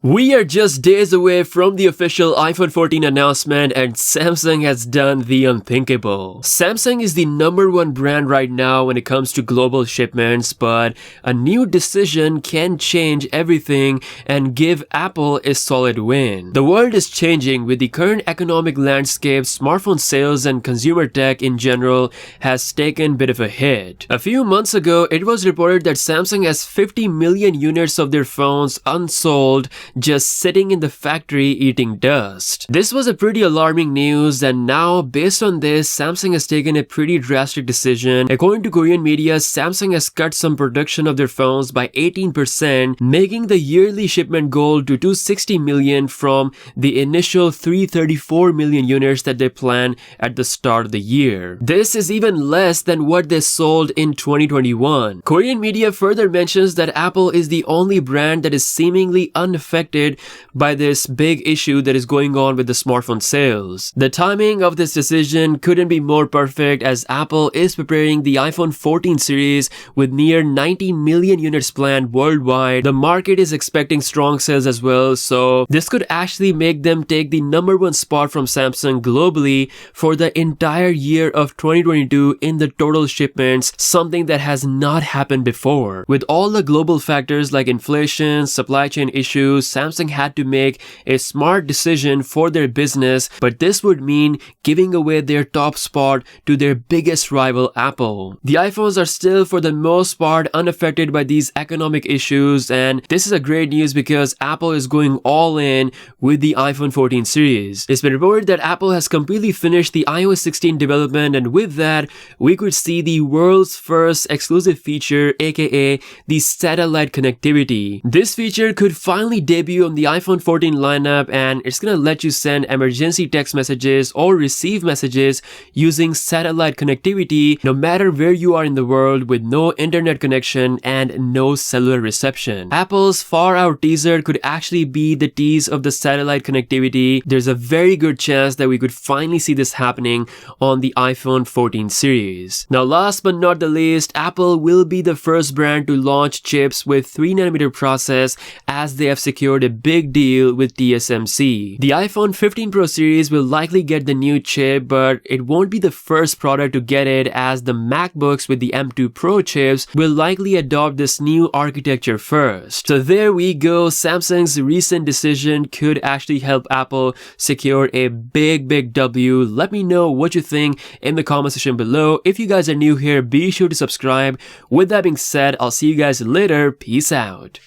We are just days away from the official iPhone 14 announcement, and Samsung has done the unthinkable. Samsung is the #1 brand right now when it comes to global shipments, but a new decision can change everything and give Apple a solid win. The world is changing with the current economic landscape. Smartphone sales and consumer tech in general has taken a bit of a hit. A few months ago, it was reported that Samsung has 50 million units of their phones unsold, just sitting in the factory eating dust. This was a pretty alarming news, and now based on this, Samsung has taken a pretty drastic decision. According to Korean media, Samsung has cut some production of their phones by 18%, making the yearly shipment goal to 260 million from the initial 334 million units that they planned at the start of the year. This is even less than what they sold in 2021. Korean media further mentions that Apple is the only brand that is seemingly unaffected by this big issue that is going on with the smartphone sales. The timing of this decision couldn't be more perfect, as Apple is preparing the iPhone 14 series with near 90 million units planned worldwide. The market is expecting strong sales as well, so this could actually make them take the #1 spot from Samsung globally for the entire year of 2022 in the total shipments, something that has not happened before. With all the global factors like inflation, supply chain issues, Samsung had to make a smart decision for their business, but this would mean giving away their top spot to their biggest rival, Apple. The iPhones are still for the most part unaffected by these economic issues, and this is a great news because Apple is going all in with the iPhone 14 series. It's been reported that Apple has completely finished the iOS 16 development, and with that, we could see the world's first exclusive feature, aka the satellite connectivity. This feature could finally debut on the iPhone 14 lineup, and it's gonna let you send emergency text messages or receive messages using satellite connectivity no matter where you are in the world, with no internet connection and no cellular reception. Apple's far out teaser could actually be the tease of the satellite connectivity. There's a very good chance that we could finally see this happening on the iPhone 14 series. Now, last but not the least, Apple will be the first brand to launch chips with 3nm process, as they have secured a big deal with TSMC. The iPhone 15 Pro series will likely get the new chip, but it won't be the first product to get it, as the MacBooks with the M2 Pro chips will likely adopt this new architecture first. So there we go. Samsung's recent decision could actually help Apple secure a big W. Let me know what you think in the comment section below. If you guys are new here, be sure to subscribe. With that being said, I'll see you guys later. Peace out.